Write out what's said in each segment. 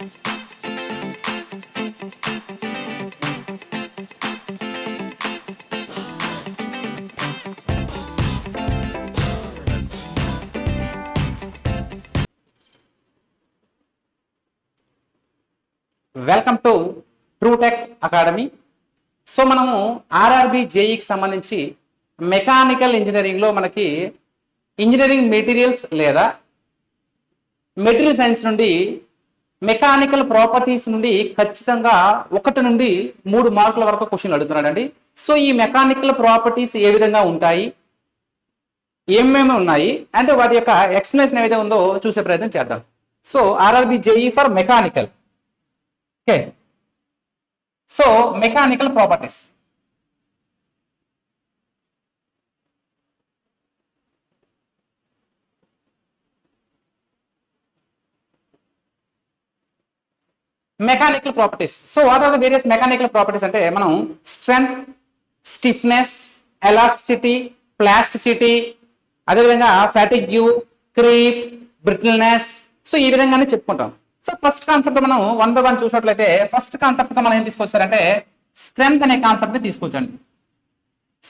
Welcome to Trutech academy. So మనము RRB జేఈకి సంబంధించి మెకానికల్ ఇంజనీరింగ్లో మనకి ఇంజనీరింగ్ మెటీరియల్స్ లేదా మెటీరియల్ సైన్స్ నుండి మెకానికల్ ప్రాపర్టీస్ నుండి ఖచ్చితంగా 1 నుండి 3 మార్కుల వరకు క్వశ్చన్లు అడుగుతున్నాడండి. సో ఈ మెకానికల్ ప్రాపర్టీస్ ఏ విధంగా ఉంటాయి, ఏమేమి ఉన్నాయి అంటే వాటి యొక్క ఎక్స్ప్లెనేషన్ ఏదైతే ఉందో చూసే ప్రయత్నం చేద్దాం. So RRB JE for mechanical. Okay, so mechanical properties. Mechanical properties. So what are the various mechanical properties అంటే మనం స్ట్రెంగ్త్, స్టిఫ్నెస్, ఎలాస్టిసిటీ, ప్లాస్టిసిటీ, అదేవిధంగా ఫ్యాటిగ్యూ, క్రీప్, బ్రిటిల్నెస్, సో ఈ విధంగానే చెప్పుకుంటాం. సో ఫస్ట్ కాన్సెప్ట్ మనం 1 by 1 చూసినట్లయితే ఫస్ట్ కాన్సెప్ట్ మనం ఏం తీసుకొచ్చారంటే స్ట్రెంగ్త్ అనే కాన్సెప్ట్ ని తీసుకొచ్చండి.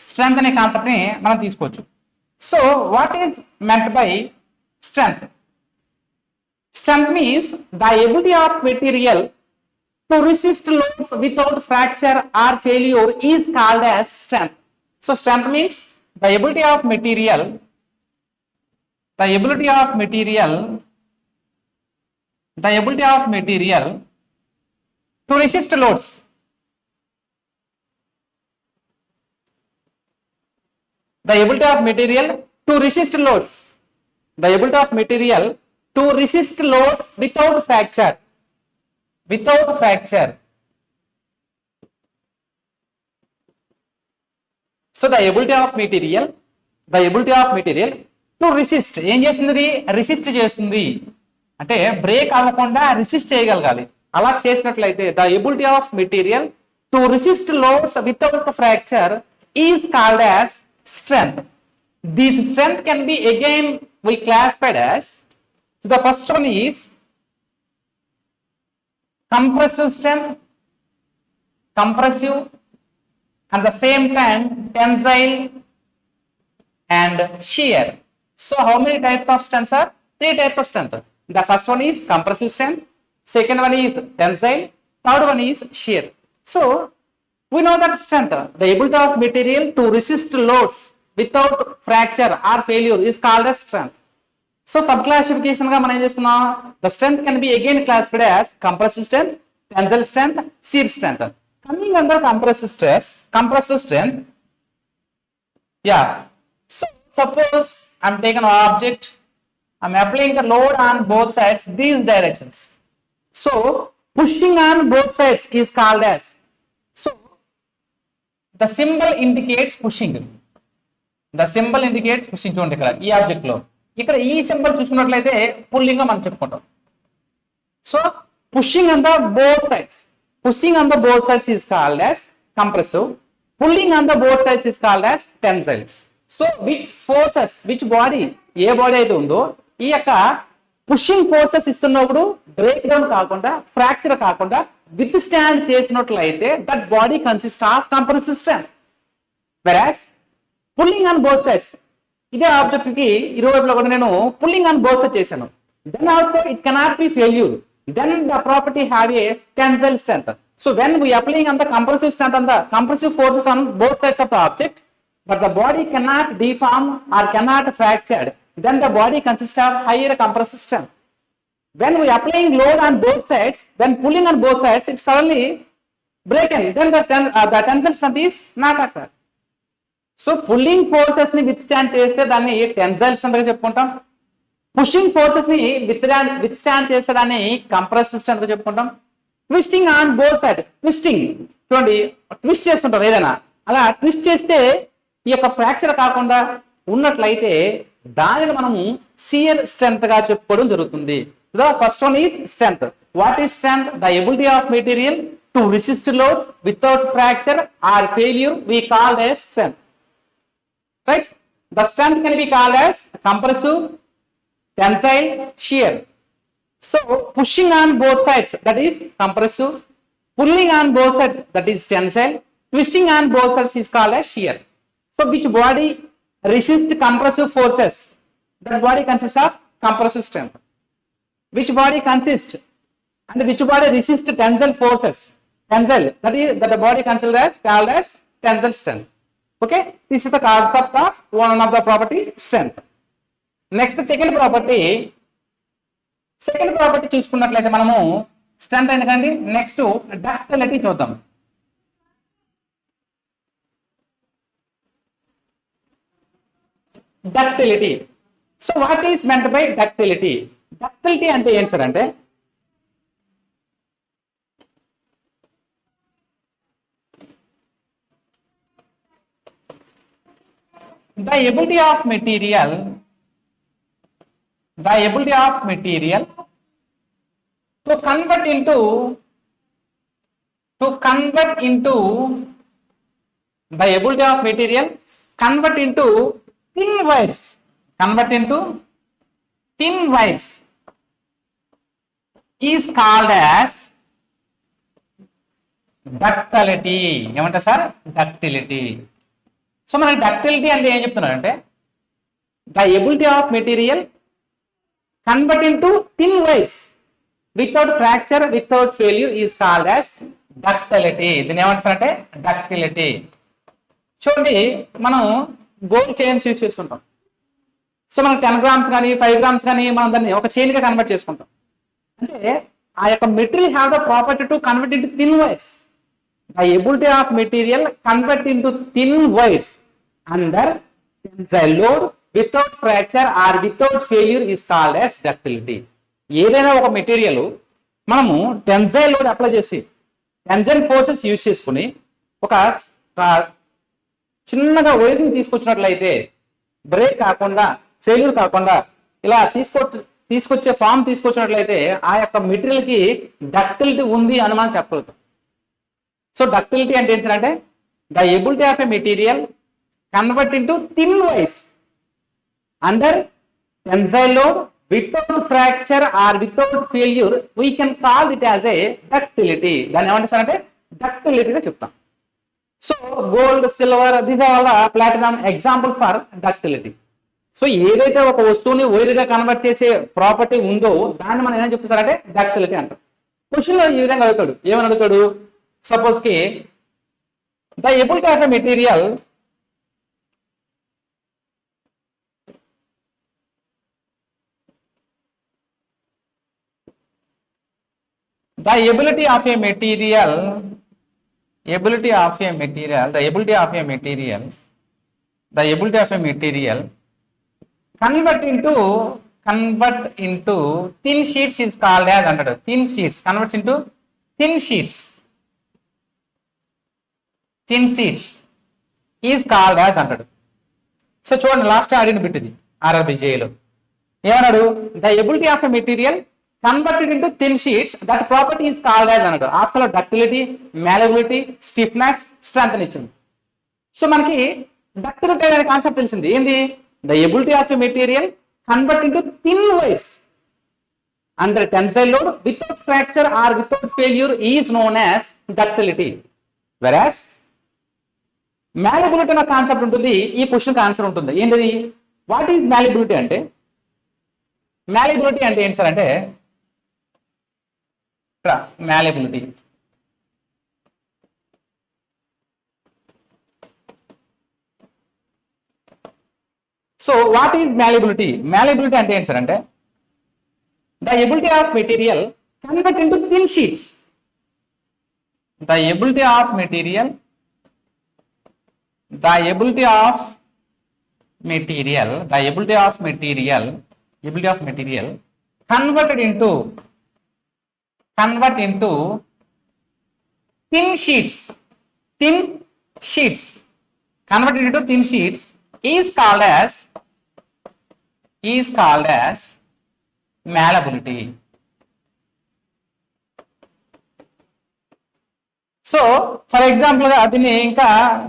స్ట్రెంగ్త్ అనే కాన్సెప్ట్ ని మనం తీసుకోవచ్చు. So what is meant by strength? Strength means the ability of material to resist loads without fracture or failure is called as strength. So strength means the ability of material to resist loads. The ability of material to resist loads. The ability of material to resist loads without fracture. So the ability of material to resist ఏం చేస్తుంది? Resist చేస్తుంది అంటే break అవ్వకుండా resist చేయగలగాలి. అలా చేసినట్లయితే the ability of material to resist loads without fracture is called as strength. This strength can be again we classified as. So the first one is compressive strength, and the same time tensile and shear. So how many types of strengths are? 3 types of strength. The first one is compressive strength, second one is tensile, third one is shear. So we know that strength, the ability of material to resist loads without fracture or failure is called as strength. So subclassification గా మనం ఏం చేసుకున్నాం? The strength can be again classified as compressive strength, tensile strength, shear strength. Coming under compressive strength, yeah. So suppose I'm taking an object, I'm applying the load on both sides these directions. So pushing on both sides is called as. So the symbol indicates pushing. చూడండి ఇక్కడ ఈ object లో ఇక్కడ ఈ symbol చూసుకున్నట్లయితే pulling గా మనం చెప్పుకుంటాం. So pushing on the both sides is called as compressive, pulling on the both sides is called as tensile. So which body ఏ బాడీ అయితే ఉందో ఈ యొక్క పుషింగ్ ఫోర్సెస్ ఇస్తున్నప్పుడు బ్రేక్ డౌన్ కాకుండా ఫ్రాక్చర్ కాకుండా విత్ స్టాండ్ చేసినట్లయితే that body consist of compressive strength. Whereas pulling on both sides, ఇదే ఆబ్జెక్ట్ కి ఇరువైపులో కూడా నేను పుల్లింగ్ ఆన్ బోత్ సైడ్స్ చేశాను. Then also it cannot B failure. Then the property have a tensile strength. So when we applying on the compressive strength on the compressive forces on both sides of the object, but the body cannot deform or cannot fractured, then the body consists of higher compressive strength. When we applying load on both sides, when pulling on both sides, it suddenly breaking, then the tensile strength is not occurred. So pulling forces ని with stand చేస్తే దాన్ని tensile strength గా చెప్పుకుంటాం. Pushing forces ని with stand చేస్తే దాన్ని compressive strength గా చెప్పుకుంటాం. Twisting on both side, twisting చూడండి ట్విస్ట్ చేస్తుంటాం ఏదైనా, అలా ట్విస్ట్ చేస్తే ఈ యొక్క ఫ్రాక్చర్ కాకుండా ఉన్నట్లయితే దానిని మనము షియర్ స్ట్రెంత్ గా చెప్పుకోవడం జరుగుతుంది. The first one is strength. What is strength? The ability of material to resist loads without fracture or failure we call as strength. Right? The strength can be called as compressive, tensile, shear. So pushing on both sides, that is compressive. Pulling on both sides, that is tensile. Twisting on both sides is called as shear. So which body resists compressive forces? That body consists of compressive strength. Which body consists and which body resists tensile forces? Tensile, that the body considered called as tensile strength. Okay, this is the concept of one of the property, strength. Next, second property చూసుకున్నట్లయితే మనము strength ఎందుకండి, next ductility చూద్దాం. Ductility. So what is meant by ductility? Ductility అంటే ఏం sir అంటే the ability of material to convert into the ability of material convert into thin wires is called as ductility. ఏమంటారు సార్? Ductility. So మనకి ductility అంటే ఏం చెప్తున్నారంటే the ability of material convert into thin wires without fracture without failure is called as ductility. దీన్ని ఏమంటారంటే ductility. చూడండి, మనం గోల్డ్ చైన్స్ యూజ్ చేస్తుంటాం. సో మనకి 10 grams కానీ 5 grams కానీ మనం దాన్ని ఒక చైన్ గా కన్వర్ట్ చేసుకుంటాం. అంటే ఆ యొక్క material have the property to convert into thin wires. The ability of material convert into thin wires under tensile load without fracture or without failure is called as ductility. ఏదైనా ఒక material మనము tensile load apply చేసి tensile forces use చేసుకుని ఒక చిన్నగా wiring తీసుకొచ్చినట్లయితే break కాకుండా failure కాకుండా ఇలా తీసుకొచ్చే ఫామ్ తీసుకొచ్చినట్లయితే ఆ యొక్క మెటీరియల్ కి డక్టిలిటీ ఉంది అని మనం చెప్పగలుగుతాం. సో డక్టిలిటీ అంటే ఏంటంటే the ability of a material convert into thin wires under tensile load without fracture or without failure we can call it as a ductility. దాన్ని ఏమంటారంటే డక్టిలిటీగా చెప్తాం. So gold, silver, these are all the platinum example for ductility. So ఏదైతే ఒక వస్తువుని వైర్గా convert చేసే property ఉందో దాన్ని మనం ఏం చెప్తారంటే డక్టిలిటీ అంటాం. క్వశ్చన్ లో ఈ విధంగా అడుగుతాడు. ఏమని అడుగుతాడు? సపోజ్ కి the ability of a material convert into thin sheets is called as అంటాడు. thin sheets converts into thin sheets is called as అంటాడు. సో చూడండి, లాస్ట్ ఆడిన బిట్ ఇది RRBJలో ఏమన్నాడు? The ability of a material converted into thin sheets that property is called as అన్నాడు. Option ductility, malleability, stiffness, strength ఇచ్చింది. So మనకి ductility అనే కాన్సెప్ట్ తెలిసింది. ఏంది? The ability of a material convert into thin wires under tensile load without fracture or without failure is known as ductility. Whereas malleability అనే concept ఉంటుంది. ఈ question answer ఉంటుంది. ఏంటిది? వాట్ ఈజ్ మ్యాలబిలిటీ అంటే ఏంటి సార్ అంటే malleability so what is malleability అంటే ఏంటి సార్ అంటే the ability of material convert into thin sheets. The ability of material convert into thin sheets is called as malleability. So for example గా దీన్ని ఇంకా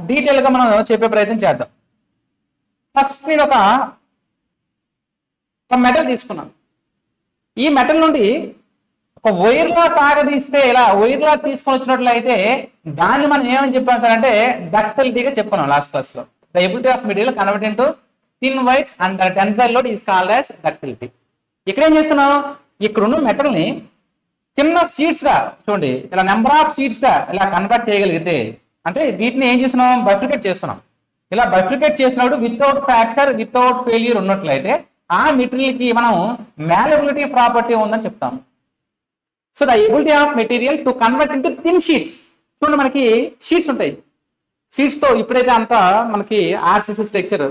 detail గా మనం చెప్పే ప్రయత్నం చేద్దాం. ఫస్ట్ నేను ఒక మెటల్ తీసుకున్నాను. ఈ మెటల్ నుండి ఒక వైర్లా సాగదీస్తే ఇలా వైర్లా తీసుకొని వచ్చినట్లయితే దాన్ని మనం ఏమని చెప్పాం సార్ అంటే డక్టిలిటీగా చెప్పుకున్నాం లాస్ట్ క్లాస్ లో. The ability of material convert into thin wires and the tensile load is called as ductility. ఇక్కడ ఏం చేస్తున్నాం, ఇక్కడున్న మెటల్ ని చిన్న సీడ్స్ గా చూడండి, ఇలా నెంబర్ ఆఫ్ సీడ్స్ గా ఇలా కన్వర్ట్ చేయగలిగితే, అంటే వీటిని ఏం చేస్తున్నాం, బైఫికేట్ చేస్తున్నాం. ఇలా బైఫికేట్ చేసినప్పుడు వితౌట్ ఫ్రాక్చర్ వితౌట్ ఫెయిల్యూర్ ఉన్నట్లయితే ఆ మెటీరియల్ కి మనం మ్యాలబిలిటీ ప్రాపర్టీ ఉందని చెప్తాం. So the ability of material to convert into thin sheets. చూడండి మనకి షీట్స్ ఉంటాయి, షీట్స్ తో ఇప్పుడైతే అంతా మనకి ఆర్సిసి స్ట్రక్చర్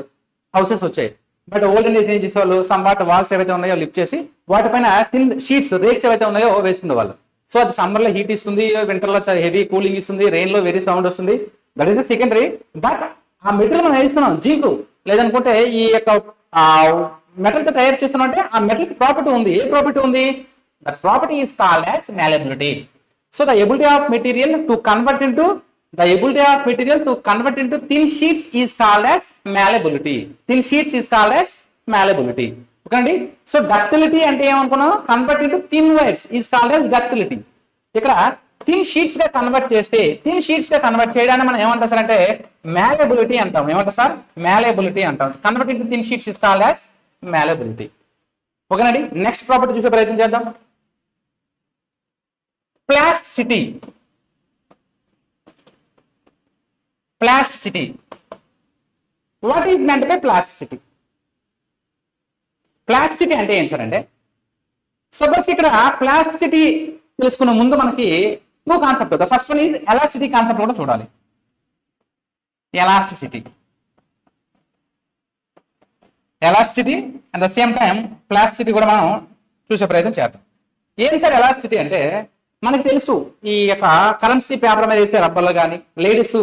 హౌసెస్ వచ్చాయి. బట్ ఓల్డెన్ డేస్ ఏం చేసేవాళ్ళు, సమ్ వాట్ వాల్స్ ఏవైతే ఉన్నాయో లిఫ్ట్ చేసి వాటిపైన థిన్ షీట్స్ రేక్స్ ఏవైతే ఉన్నాయో వేసుకునే వాళ్ళు. సో అది సమ్మర్ లో హీట్ ఇస్తుంది, వింటర్ లో హెవీ కూలింగ్ ఇస్తుంది, రెయిన్ లో వెరీ సౌండ్ వస్తుంది. That is the secondary. But ఆ మెటీరియల్ మనం వేస్తున్నాం జింక్ లేదనుకుంటే ఈ యొక్క మెటల్ తో తయారు చేస్తున్నాం అంటే ఆ మెటల్ కి ప్రాపర్టీ ఉంది. ఏ ప్రాపర్టీ ఉంది? That property is called as malleability. So the ability of material to convert into thin sheets is called as malleability. Thin sheets is called as malleability. Okay అండి. So ductility అంటే ఏమనుకున్నాం, convert into thin wires is called as ductility. ఇక్కడ thin sheets గా convert చేస్తే, thin sheets గా convert చేయడాన్ని మనం ఏమంటాం సార్ అంటే malleability అంటాం. ఏమంటాం సార్? malleability అంటాం. Convert into thin sheets is called as malleability. ఓకేనండి. నెక్స్ట్ ప్రాపర్టీ చూసే ప్రయత్నం చేద్దాం. Plasticity. Plasticity. What is meant by plasticity? Plasticity అంటే ఏంటి సార్ అంటే, సపోజ్ ఇక్కడ ప్లాస్టిసిటీ తెలుసుకున్న ముందు మనకి two concept. The first one is elasticity concept కూడా చూడాలి. Elasticity and the same time plasticity కూడా మనం చూసే ప్రయత్నం చేద్దాం. ఏం సార్ ఎలాస్టిసిటీ అంటే, మనకు తెలుసు ఈ యొక్క కరెన్సీ పేపర్ మీద వేసే రబ్బర్లు కానీ, లేడీస్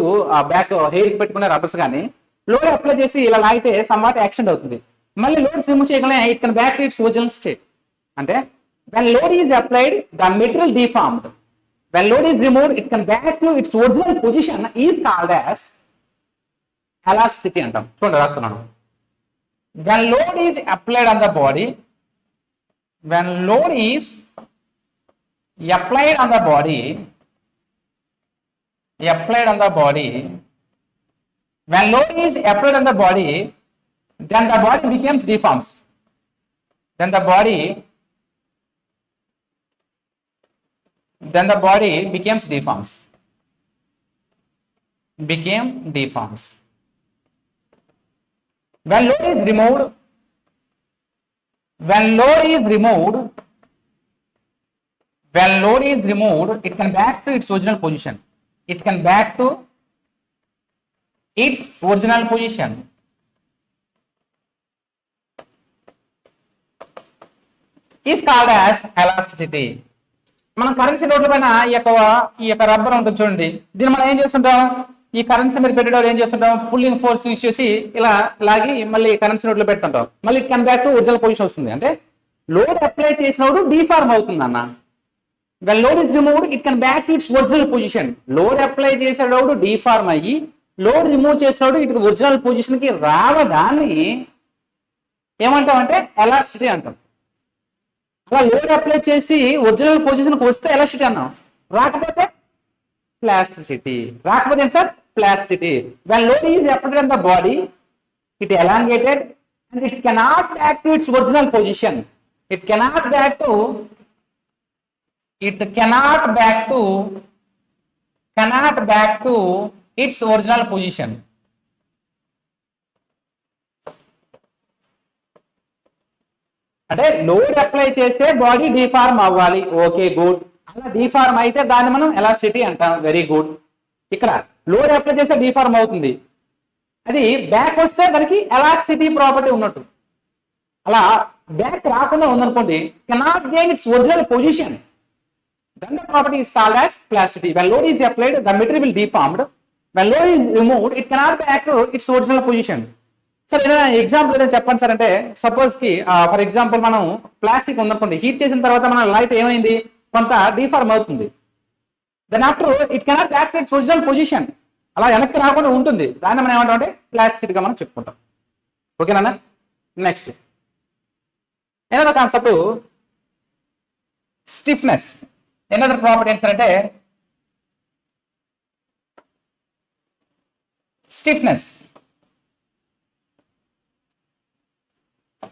బ్యాక్ హెయిర్ పెట్టుకునే రబ్బర్స్ కానీ లోడ్ అప్లై చేసి ఇలా లాగితే సమ్వాట్ యాక్సిడెంట్ అవుతుంది. మళ్ళీ లోడ్స్ రిమూవ్ చేయగానే it can back to its original state. అంటే when load is applied the material deformed, when load is removed it can back to its original position is called as elasticity అంటాం. చూడండి రాస్తున్నాను. when load is applied on the body, when load is applied on the body, when load is applied on the body, then the body becomes deforms. Then the body becomes deforms. When load is removed, it can back to its original position. Is called as elasticity. మనం currency నోట్ల పైన ఈ యొక్క rubber ఉంటుంది చూడండి, దీన్ని మనం ఏం చేస్తుంటాం, ఈ కరెన్సీ మీద పెట్టేటప్పుడు ఏం చేస్తుంటాం, పుల్లింగ్ ఫోర్స్ యూజ్ చేసి ఇలా లాగి మళ్ళీ కరెన్సీ నోట్లో పెడుతుంటాం. మళ్ళీ ఇట్ కన్ బ్యాక్ టు ఒరిజినల్ పొజిషన్ వస్తుంది. అంటే లోడ్ అప్లై చేసినప్పుడు డిఫార్మ్ అవుతుంది అన్న. when load is removed it can back to its original position. Load apply చేసేటప్పుడు డిఫార్మ్ అయ్యి లోడ్ రిమూవ్ చేసినప్పుడు ఇటు ఒరిజినల్ పొజిషన్ కి రావడాన్ని ఏమంటాం అంటే ఎలాస్టిసిటీ అంటాం. అలా లోడ్ అప్లై చేసి ఒరిజినల్ పొజిషన్కి వస్తే ఎలాస్టిసిటీ అన్నాం, రాకపోతే ప్లాస్టిసిటీ. రాకపోతే ఏంటి sir? Plasticity. when load is applied on the body it elongated and it cannot back to its original position. It cannot back to its original position. అంటే load apply చేస్తే body deform అవ్వాలి, okay good. అలా deform అయితే దాన్ని మనం elasticity అంటాం, very good. ఇక్కడ load apply చేస్తే డిఫార్మ్ అవుతుంది, అది బ్యాక్ వస్తే దానికి ఎలాస్టిసిటీ ప్రాపర్టీ ఉన్నట్టు. అలా బ్యాక్ రాకుండా ఉందనుకోండి, cannot gain it's original position, then the property is called as plasticity. When load is applied the material will deformed, when load is removed it cannot back to its original position. Sir ఏదైనా example ఏదైనా చెప్పండి sir అంటే, suppose కి for example మనం plastic ఉందనుకోండి, heat చేసిన తర్వాత మనం లైట్ ఏమైంది, కొంత డిఫార్మ్ అవుతుంది. Then after it cannot back to its original position, అలా వెనక్కి రాకుండా ఉంటుంది. దాన్ని మనం ఏమంటాం అంటే ప్లాస్టిసిటీగా మనం చెప్పుకుంటాం. ఓకేనా? నెక్స్ట్ ఏదైనా కాన్సెప్ట్ స్టిఫ్నెస్. ఎనదర్ ప్రాపర్టీ ఏంటి సార్ అంటే stiffness.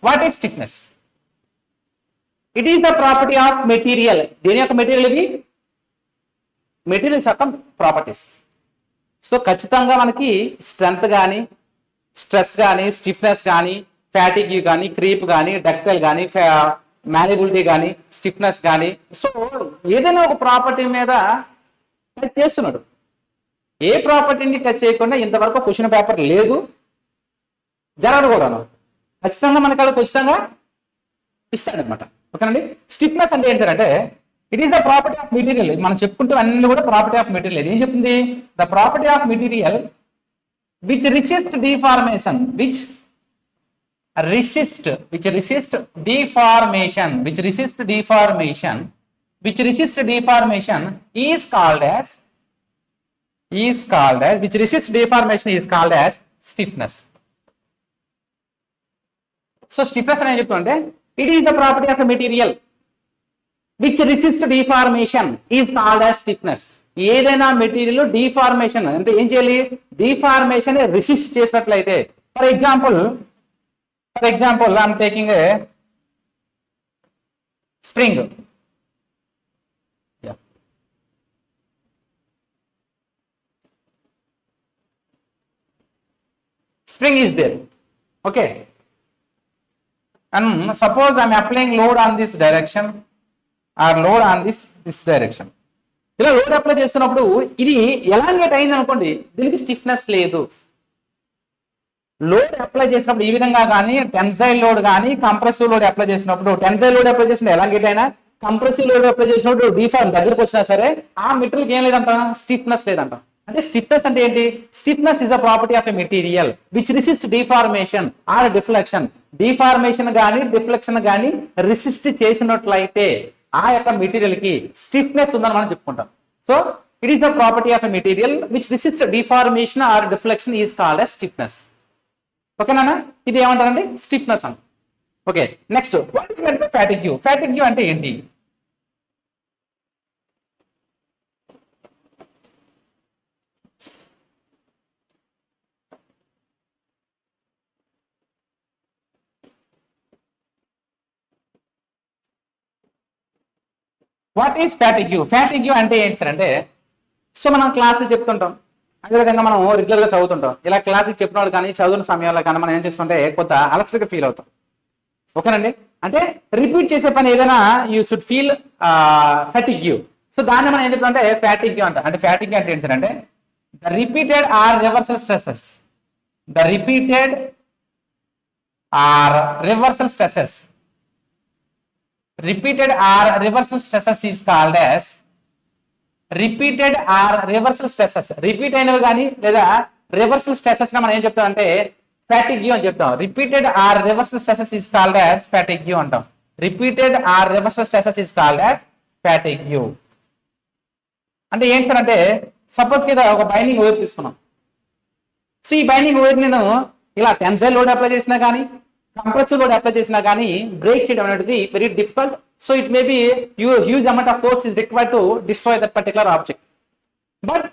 What is stiffness? It is the property of material. దేని యొక్క మెటీరియల్ ఇది? మెటీరియల్స్ యొక్క ప్రాపర్టీస్. సో ఖచ్చితంగా మనకి స్ట్రెంత్ కానీ, స్ట్రెస్ కానీ, స్టిఫ్నెస్ కానీ, ఫ్యాటిగ్యూ కానీ, క్రీప్ కానీ, డక్టైల్ కానీ, మ్యాలిబిలిటీ కానీ, స్టిఫ్నెస్ కానీ, సో ఏదైనా ఒక ప్రాపర్టీ మీద టచ్ చేస్తున్నాడు. ఏ ప్రాపర్టీని టచ్ చేయకుండా ఇంతవరకు క్వశ్చన్ పేపర్ లేదు, జరగదు కూడాను. ఖచ్చితంగా మనకి అక్కడ ఖచ్చితంగా ఇస్తాడనమాట. ఓకేనండి. స్టిఫ్నెస్ అంటే ఏంటి సార్ అంటే it is the property of material. మనం చెప్పుకుంటూ అన్ని కూడా ప్రాపర్టీ ఆఫ్ మెటీరియల్. ఏం చెప్తుంది? The property of material which resist deformation, which resist deformation is called as stiffness. So stiffness అని చెప్తుంటే it is the property of a material which resist deformation is called as stiffness. ఏదైనా material deformation అంటే ఏం చేయాలి? Deformation resist చేసినట్లయితే, for example I'm taking a spring. Yeah. Spring is there. Okay. And suppose I'm applying load on this direction or load on this direction. ఇలా load apply చేస్తున్నప్పుడు ఇది elongate అయింది అనుకోండి, దీనికి స్టిఫ్నెస్ లేదు. లోడ్ అప్లై చేసినప్పుడు ఈ విధంగా కానీ, టెన్సైల్ లోడ్ కానీ, కంప్రెసివ్ లోడ్ అప్లై చేసినప్పుడు, టెన్సైల్ లోడ్ అప్లై చేసినప్పుడు ఎలాంగేట్ అయినా, కంప్రెసివ్ లోడ్ అప్లై చేసినప్పుడు డిఫార్మ్ దగ్గరకు వచ్చినా సరే ఆ మెటీరియల్కి ఏం లేదంట, స్టిఫ్నెస్ లేదంట. అంటే స్టిఫ్నెస్ అంటే ఏంటి? Stiffness is the property of a material which resist deformation or deflection. Deformation కానీ, డిఫ్లెక్షన్ కానీ రెసిస్ట్ చేసినట్లయితే ఆ యొక్క మెటీరియల్ కి స్టిఫ్నెస్ ఉందని మనం చెప్పుకుంటాం. So it is the property of a material which resist deformation or deflection is called as stiffness. ఓకేనా? ఇది ఏమంటారండి? స్టిఫ్నెస్ అంట. Okay, next what is meant by fatigue? Fatigue అంటే ఏంటి? What is fatigue? ఫ్యాటిగ్యూ అంటే ఏంటి సార్ అంటే, so మనం క్లాసులు చెప్తుంటాం, అదేవిధంగా మనం రెగ్యులర్ గా చదువుతుంటాం. ఇలా క్లాసులు చెప్పినప్పుడు కానీ, చదువున్న సమయాల్లో కానీ మనం ఏం చేస్తుంటే కొంత అలసటగా ఫీల్ అవుతాం. ఓకేనండి. అంటే రిపీట్ చేసే పని ఏదైనా you should feel fatigue. So దాన్ని మనం ఏం చెప్తామంటే ఫ్యాటిగ్యూ అంట. అంటే ఫ్యాటిగ్యూ అంటే ఏంటి సార్ అంటే the repeated or reversal stresses. The repeated or reversal stresses. Repeated or reversal stresses is called as repeated or reversal stresses. Repeat అయినవి కానీ లేదా రివర్సల్ స్ట్రెసెస్ మనం ఏం చెప్తాం అంటే ఫ్యాటిగ్యూ అని చెప్తాం. Repeated or reversal stresses is called as fatigue అంటాం. Repeated or reversal stresses is called as fatigue. అంటే ఏంటి సార్ అంటే సపోజ్ కింద ఒక బైండింగ్ వైర్ తీసుకున్నాం. సో ఈ బైండింగ్ వైర్ నేను ఇలా టెన్సైల్ లోడ్ అప్లై చేసినా కానీ, కంప్రెసివ్ లోడ్ అప్లై చేసినా కానీ బ్రేక్ చేయడం అనేది very difficult. So it may be huge amount of force is required to destroy that particular object. But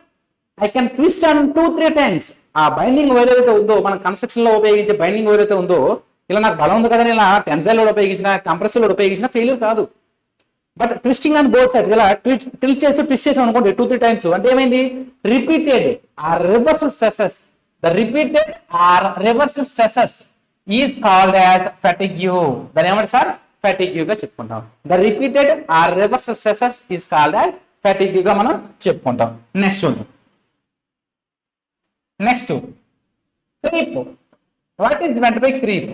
I can twist and 2-3 times. ఆ binding wire ఏదైతే ఉందో, మన కన్స్ట్రక్షన్ లో ఉపయోగించే బైండింగ్ వైర్ అయితే ఉందో, ఇలా నాకు బలం ఉంది కదా, ఇలా టెన్సైల్ లోడ్ ఉపయోగించిన, కంప్రెసివ్ లోడ్ ఉపయోగించిన ఫెయిల్యూర్ కాదు. But twisting on both sides ఇలా ట్విస్ట్ చేసాం అనుకోండి 2-3 టైమ్స్, అంటే ఏమైంది? Repeated or reversal stresses. The repeated or reversal stresses is called as fatigue. దాని ఏమంటారు సార్? ఫ్యాటిగ్యూ గా చెప్పుకుంటాం. The repeated or reversal stresses is called as fatigue గా మనం చెప్పుకుంటాం. Next creep. What is meant by creep?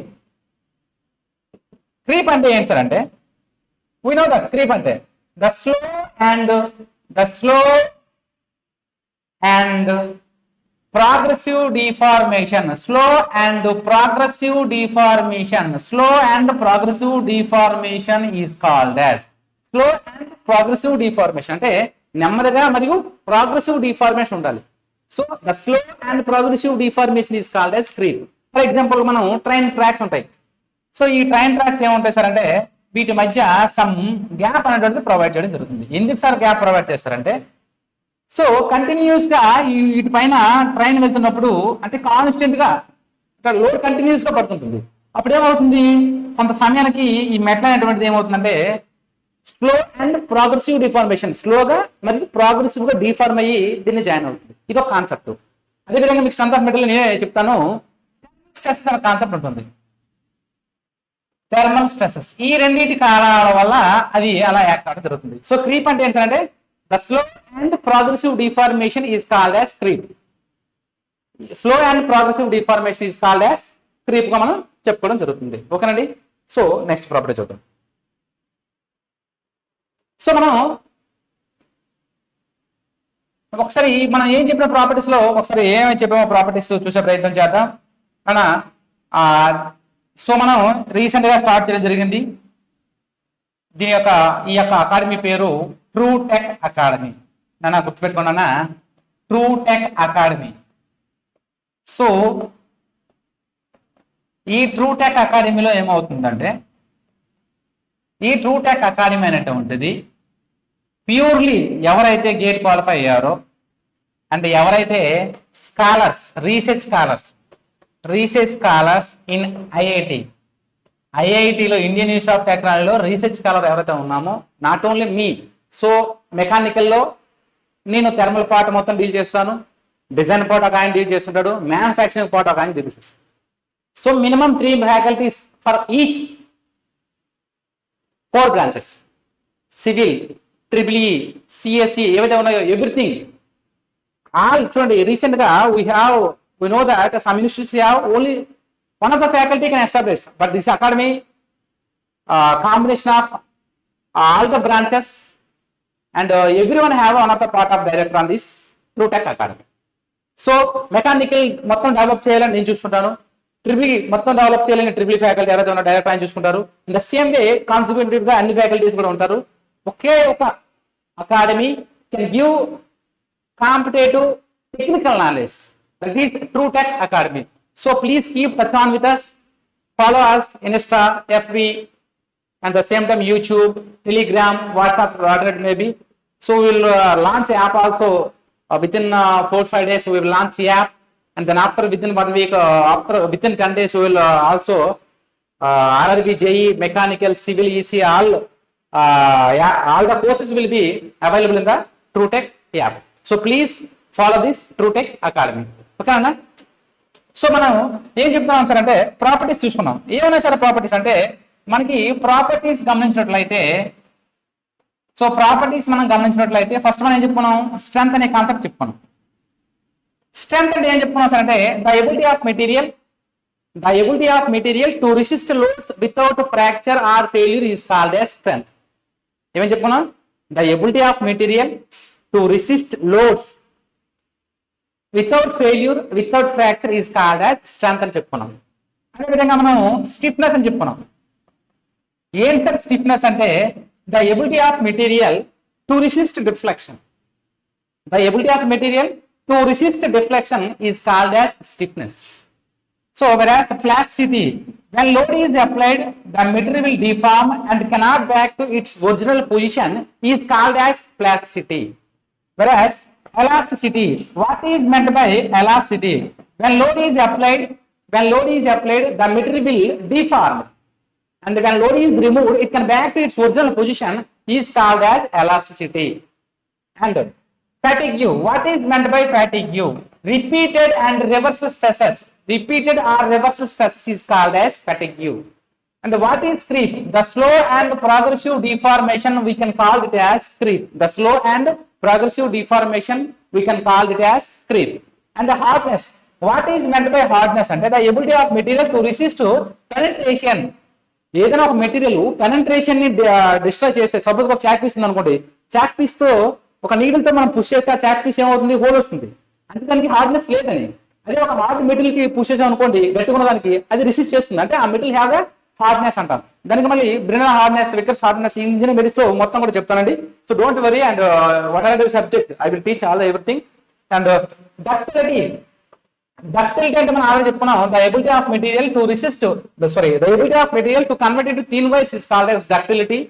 Creep అంటే ఏంటి sir అంటే we know that creep అంటే the slow and progressive deformation. Slow and progressive deformation is called as slow and progressive deformation. అంటే నెమ్మదిగా మరియు ప్రోగ్రెసివ్ డిఫార్మేషన్ ఉండాలి. So the slow and progressive deformation is called as creep. For example మనం train tracks ఉంటాయి. So ఈ train tracks ఏముంటాయి sir అంటే వీటి మధ్య సమ్ గ్యాప్ అనేటువంటిది ప్రొవైడ్ చేయడం జరుగుతుంది. ఎందుకు సార్ గ్యాప్ ప్రొవైడ్ చేస్తారంటే, సో కంటిన్యూస్ గా వీటి పైన ట్రైన్ వెళ్తున్నప్పుడు అంటే కాన్స్టెంట్ గా లోడ్ కంటిన్యూస్ గా పడుతుంటుంది. అప్పుడు ఏమవుతుంది, కొంత సమయానికి ఈ మెటల్ అనేటువంటిది ఏమవుతుందంటే స్లో అండ్ ప్రోగ్రెసివ్ డిఫార్మేషన్, స్లోగా మరియు ప్రోగ్రెసివ్ గా డిఫార్మ్ అయ్యి దీన్ని జాయిన్ అవుతుంది. ఇదొక కాన్సెప్ట్. అదేవిధంగా మీకు స్ట్రెంత్ ఆఫ్ మెటల్ నేనే చెప్తాను. స్ట్రెసెస్ అనే కాన్సెప్ట్ ఉంటుంది, థర్మల్ స్ట్రెసెస్. ఈ రెండింటి కారణాల వల్ల అది అలా యాక్ట్ అవడం జరుగుతుంది. సో క్రీప్ అంటే ఏంటంటే the slow and progressive deformation is called as creep. Slow and progressive deformation is called as creep గా మనం చెప్పుకోవడం జరుగుతుంది. ఓకేనండి. సో నెక్స్ట్ ప్రాపర్టీ చూద్దాం. సో మనం ఒకసారి మనం ఏం చెప్పిన ప్రాపర్టీస్ లో ఒకసారి ఏమేమి చెప్పామో ప్రాపర్టీస్ చూసే ప్రయత్నం చేద్దాం అన్నా. సో మనం రీసెంట్ గా స్టార్ట్ చేయడం జరిగింది. ఈ యొక్క అకాడమీ పేరు ట్రూ టెక్ అకాడమీ. నన్ను గుర్తుపెట్టుకున్నా, ట్రూ టెక్ అకాడమీ. సో ఈ ట్రూ టెక్ అకాడమీలో ఏమవుతుందంటే, ఈ ట్రూ టెక్ అకాడమీ అనేటువంటిది ప్యూర్లీ ఎవరైతే గేట్ క్వాలిఫై అయ్యారో అంటే ఎవరైతే స్కాలర్స్, రీసెర్చ్ స్కాలర్స్ ఇన్ ఐఐటిలో ఇండియన్ ఇన్స్టిట్యూట్ ఆఫ్ టెక్నాలజీలో రీసెర్చ్ స్కాలర్ ఎవరైతే ఉన్నామో, నాట్ ఓన్లీ మీ. సో మెకానికల్లో నేను థర్మల్ పార్ట్ మొత్తం డీల్ చేస్తాను, డిజైన్ పార్ట్ ఒక ఆయన డీల్ చేస్తుంటాడు, మ్యానుఫ్యాక్చరింగ్ పార్ట్ ఒక ఆయన డీల్ చేస్తాడు. So minimum 3 faculties for each 4 branches, civil, triple CSE ఏవైతే ఉన్నాయో ఎవ్రీథింగ్ ఆల్. చూడండి, రీసెంట్ గా we know that some institutes have only one of the faculty can establish, but this academy combination of all the branches and everyone have one of the part of director on this True Tech Academy. So mechanical మొత్తం develop చేయాలని నేను చూసుకుంటాను, triple మొత్తం develop చేయాలని triple faculty ఎవరైతే ఉన్న director ఆయన చూసుకుంటారు. ఇన్ ద సేమ్ వే కాన్సిక్వెంటివ్ గా అన్ని ఫ్యాకల్టీస్ కూడా ఉంటారు. ఒకే ఒక academy can give competitive technical knowledge. That is True Tech Academy. So please keep touch on with us. Follow us Insta, FB, and the same time YouTube, Telegram, WhatsApp, whatever it may be. So we will launch app also within 4-5 days. We will launch the app, and then after within 1 week, within 10 days, we will also RRB, JE, mechanical, civil, EC, all the courses will be available in the True Tech app. So please follow this True Tech Academy. Okay అన్న. So మనం ఏం చెప్తున్నాం sir అంటే properties చూసుకున్నాం. ఏమైనా సరే properties అంటే మనకి ప్రాపర్టీస్ గమనించినట్లయితే, సో ప్రాపర్టీస్ మనం గమనించినట్లయితే ఫస్ట్ మనం ఏం చెప్పుకున్నాం, స్ట్రెంత్ అనే కాన్సెప్ట్ చెప్పుకున్నాం. స్ట్రెంత్ అంటే ఏం చెప్పుకున్నాం సార్ అంటే the ability of material to resist loads without fracture or failure is called as strength. ఏమని చెప్పుకున్నాం, the ability of material to resist loads without failure, without fracture is called as strength అని చెప్పుకున్నాం. అదేవిధంగా మనం stiffness అని చెప్పుకున్నాం. ఏంటి sir stiffness అంటే the ability of material to resist deflection. The ability of material to resist deflection is called as stiffness. So whereas plasticity, when load is applied, the material will deform and cannot back to its original position is called as plasticity. Whereas elasticity, what is meant by elasticity? When load is applied, the material will deform, and when load is removed, it can back to its original position is called as elasticity. And fatigue, what is meant by fatigue? Repeated and reversal stresses. Repeated or reversal stresses is called as fatigue. And what is creep? The slow and progressive deformation, we can call it as creep. The slow and progressive deformation, we can call it as creep. And the hardness, what is meant by hardness? And the ability of material to resist penetration. ఏదైనా ఒక material penetration ని destroy చేస్తే, suppose ఒక chalk piece ఉంది అనుకోండి, chalk piece తో ఒక needle తో మనం పుష్ చేస్తే ఆ చాక్ పీస్ ఏమవుతుంది, హోల్ వస్తుంది. అంటే దానికి హార్డ్నెస్ లేదని. అదే ఒక హార్డ్ మెటీరియల్ కి పుష్ చేసాం అనుకోండి, గట్టిగా దానికి అది రెసిస్ట్ చేస్తుంది. అంటే ఆ మెటీరియల్ హ్యావ్ హార్డ్నెస్ అంటాం. దానికి మళ్ళీ బ్రినల్ హార్డ్నెస్, వికర్స్ హార్డ్నెస్, ఇంజిన్ మెరిట్స్ తో మొత్తం కూడా చెప్తానండి. So don't worry, and what are the subject I will teach all everything. And ductility, ductility అంటే మనం ఆల్రెడీ చెప్పుకున్నాం, the ability of material to resist, the ability of material to convert into thin wires is called as ductility.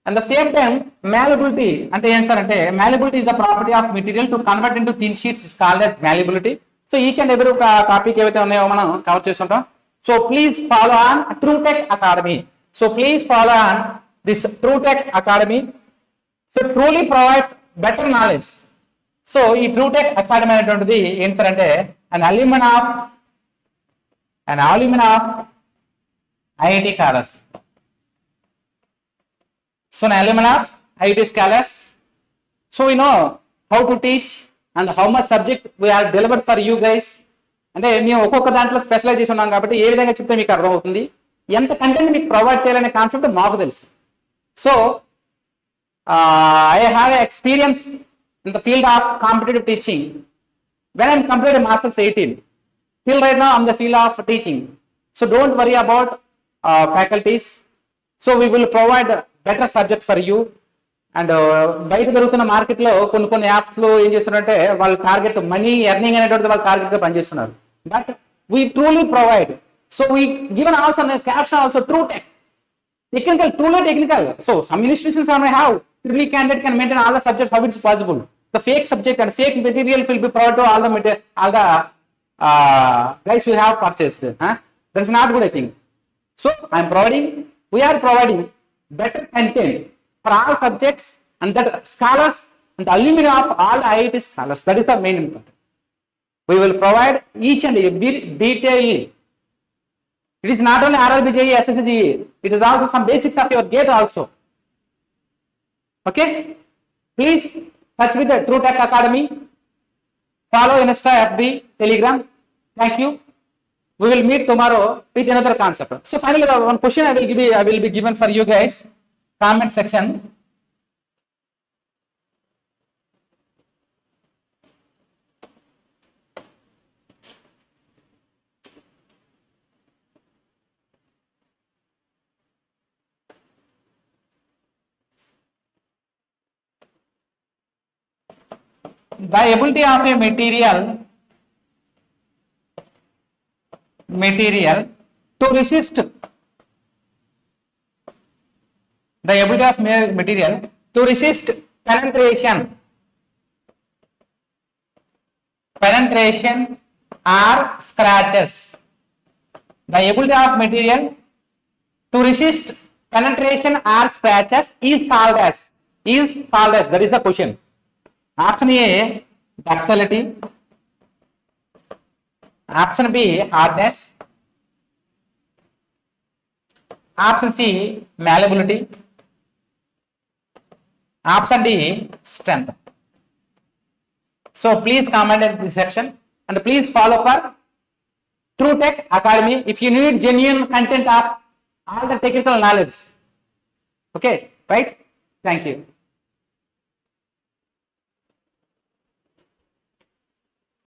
And the same time malleability అంటే ఏం sir అంటే malleability is the property of material to convert into thin sheets is called as malleability. So each and every topic ఏవైతే ఉన్నాయో మనం cover చేస్తుంటాం. So please follow on Trutech academy. So please follow on this Trutech academy. So truly provides better knowledge. So ఈ Trutech academy అనేటువంటిది ఏంటి sir అంటే an alumni of IIT Kharas. So an alumni of IIT scholars. So we know how to teach and how much subject we are delivered for you guys. అంటే మేము ఒక్కొక్క దాంట్లో specialise చేసి ఉన్నాం కాబట్టి ఏ విధంగా చెప్తే మీకు అర్థమవుతుంది, ఎంత కంటెంట్ మీకు ప్రొవైడ్ చేయాలనే కాన్సెప్ట్ మాకు తెలుసు. So I have experience in the field of competitive teaching. When I completed Masters 18, till right now I'm the field of teaching. So don't worry about faculties. So we will provide better subject for you. And బయట జరుగుతున్న మార్కెట్లో కొన్ని యాప్స్లో ఏం చేస్తున్నారంటే వాళ్ళ target money earning అనేటువంటి వాళ్ళ టార్గెట్గా పనిచేస్తున్నారు. But we truly provide. So we given also caption also Trutech. Technical, truly technical. So some institutions may have triple candidate can maintain all the subjects how it's possible. The fake subject and fake material will be provided to all the guys who have purchased. That's not good, I think. So we are providing better content for all subjects, and that scholars and the alumni of all IIT scholars. That is the main important. We will provide each and every detail. It is not only RRB, JEE, SSC, GE. It is also some basics of your GATE also. Okay? Please touch with the TrueTech Academy. Follow Insta, FB, Telegram. Thank you. We will meet tomorrow with another concept. So finally, the one question I will be given for you guys. Comment section. The ability of a material to resist, the ability of material to resist penetration or scratches. The ability of material to resist penetration or scratches is called as, that is the question. Option A, ductility. Option B, hardness. Option C, malleability. Option D, strength. So please comment in this section and please follow for TrueTech Academy if you need genuine content of all the technical knowledge. Okay, right? Thank you.